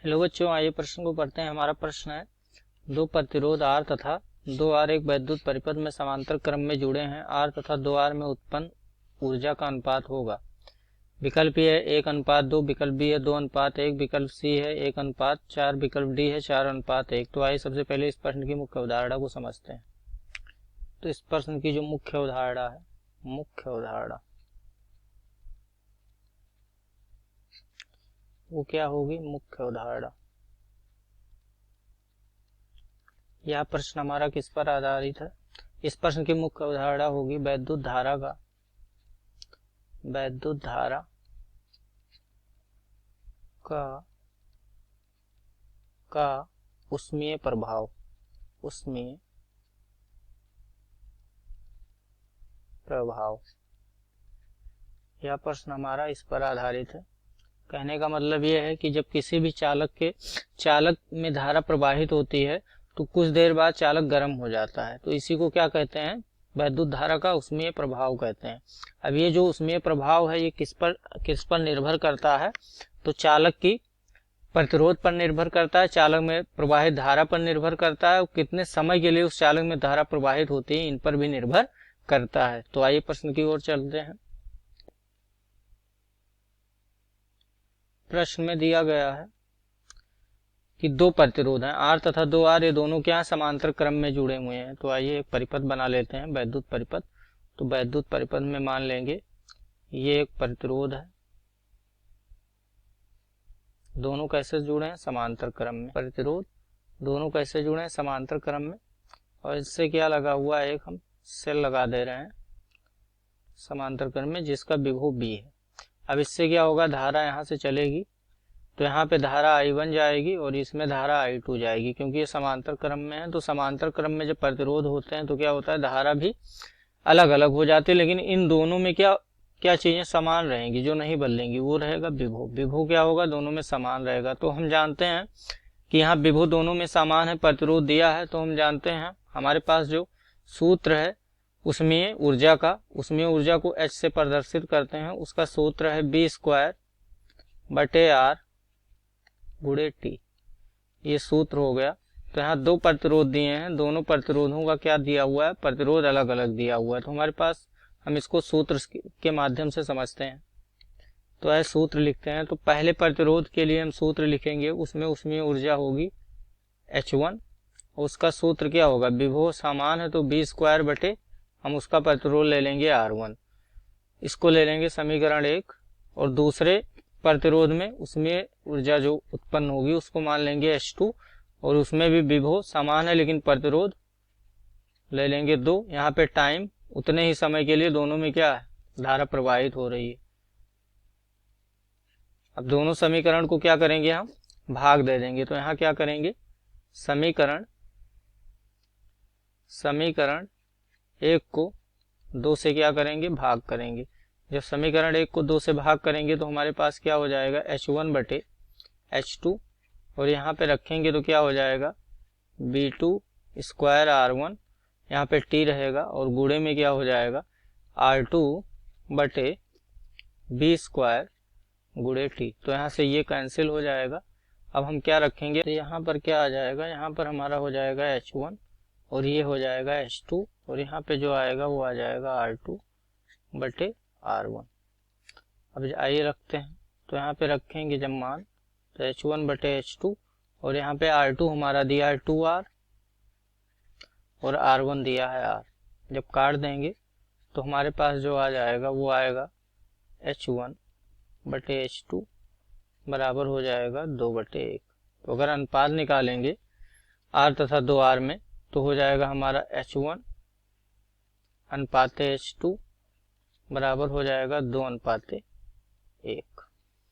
Hello बच्चों, आइए प्रश्न को पढ़ते हैं। हमारा प्रश्न है, दो प्रतिरोध R तथा 2R एक वैद्युत परिपथ में समांतर क्रम में जुड़े हैं। R तथा 2R में उत्पन्न ऊर्जा का अनुपात होगा। विकल्प ए है 1:2, विकल्प बी है 2:1, विकल्प सी है 1:4, विकल्प डी है 4:1। तो आइए सबसे पहले इस प्रश्न की मुख्य अवधारणा को समझते हैं। तो इस प्रश्न की जो मुख्य अवधारणा है, मुख्य अवधारणा वो क्या होगी? मुख्य अवधारणा। यह प्रश्न हमारा किस पर आधारित है? इस प्रश्न की मुख्य अवधारणा होगी वैद्युत धारा का उष्मीय प्रभाव। यह प्रश्न हमारा इस पर आधारित है। कहने का मतलब यह है कि जब किसी भी चालक में धारा प्रवाहित होती है तो कुछ देर बाद चालक गर्म हो जाता है। तो इसी को क्या कहते हैं? वैद्युत धारा का उष्मीय प्रभाव कहते हैं। अब ये जो उष्मीय प्रभाव है ये किस पर निर्भर करता है? तो चालक की प्रतिरोध पर निर्भर करता है, चालक में प्रवाहित धारा पर निर्भर करता है, और कितने समय के लिए उस चालक में धारा प्रवाहित होती है इन पर भी निर्भर करता है। तो आइए प्रश्न की ओर चलते हैं। प्रश्न में दिया गया है कि दो प्रतिरोध हैं R तथा 2R, ये दोनों क्या समांतर क्रम में जुड़े हुए हैं। तो आइए एक परिपथ बना लेते हैं, वैद्युत परिपथ। तो वैद्युत परिपथ में मान लेंगे ये एक प्रतिरोध है, दोनों कैसे जुड़े हैं? समांतर क्रम में। प्रतिरोध दोनों कैसे जुड़े हैं? समांतर क्रम में। और इससे क्या लगा हुआ है? एक हम सेल लगा दे रहे हैं समांतर क्रम में जिसका विभव B है। अब इससे क्या होगा? धारा यहाँ से चलेगी तो यहाँ पे धारा I1 जाएगी और इसमें धारा I2 जाएगी, क्योंकि ये समांतर क्रम में है। तो समांतर क्रम में जब प्रतिरोध होते हैं तो क्या होता है? धारा भी अलग अलग हो जाती है, लेकिन इन दोनों में क्या चीजें समान रहेंगी? जो नहीं बदलेंगी वो रहेगा विभव। विभव क्या होगा? दोनों में समान रहेगा। तो हम जानते हैं कि यहाँ विभव दोनों में समान है, प्रतिरोध दिया है, तो हम जानते हैं हमारे पास जो सूत्र है उष्मीय ऊर्जा को H से प्रदर्शित करते हैं, उसका सूत्र है B²/R गुणे T। ये सूत्र हो गया। तो यहाँ दो प्रतिरोध दिए हैं, दोनों प्रतिरोधों का क्या दिया हुआ है? प्रतिरोध अलग अलग दिया हुआ है। तो हमारे पास हम इसको सूत्र के माध्यम से समझते हैं। तो ऐसे सूत्र लिखते हैं। तो पहले प्रतिरोध के लिए हम सूत्र लिखेंगे, उसमें उष्मीय ऊर्जा होगी H1, उसका सूत्र क्या होगा? विभव समान है तो B² हम उसका प्रतिरोध ले लेंगे R1, इसको ले लेंगे समीकरण 1। और दूसरे प्रतिरोध में उष्मीय ऊर्जा जो उत्पन्न होगी उसको मान लेंगे H2, और उसमें भी विभव समान है लेकिन प्रतिरोध ले लेंगे 2। यहाँ पे टाइम उतने ही समय के लिए दोनों में क्या है? धारा प्रवाहित हो रही है। अब दोनों समीकरण को क्या करेंगे? हम भाग दे देंगे। तो यहाँ क्या करेंगे? समीकरण 1 को 2 से क्या करेंगे? भाग करेंगे। जब समीकरण 1 को 2 से भाग करेंगे तो हमारे पास क्या हो जाएगा? H1/H2, और यहाँ पे रखेंगे तो क्या हो जाएगा? B²R1, यहाँ पे T रहेगा, और गुणे में क्या हो जाएगा? R2/B² गुणे T। तो यहाँ से ये कैंसिल हो जाएगा। अब हम क्या रखेंगे? तो यहाँ पर क्या आ जाएगा? यहाँ पर हमारा हो जाएगा H1 और ये हो जाएगा H2, और यहाँ पे जो आएगा वो आ जाएगा R2/R1। अब आइए रखते हैं। तो यहाँ पे रखेंगे जब मान, तो H1/H2, और यहाँ पे R2 हमारा दिया है 2R और R1 दिया है R। जब काट देंगे तो हमारे पास जो आ जाएगा वो आएगा H1/H2 बराबर हो जाएगा 2/1। तो अगर अनुपात निकालेंगे R तथा 2R में तो हो जाएगा हमारा H1/H2 बराबर हो जाएगा 2:1।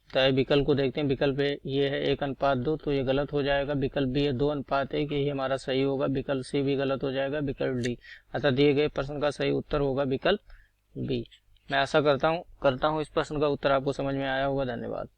तो विकल्प को देखते हैं। विकल्प ये है 1:2, तो ये गलत हो जाएगा। विकल्प बी है 2:1, यही हमारा सही होगा। विकल्प सी भी गलत हो जाएगा। विकल्प डी, अतः दिए गए प्रश्न का सही उत्तर होगा विकल्प बी। मैं आशा करता हूँ इस प्रश्न का उत्तर आपको समझ में आया होगा। धन्यवाद।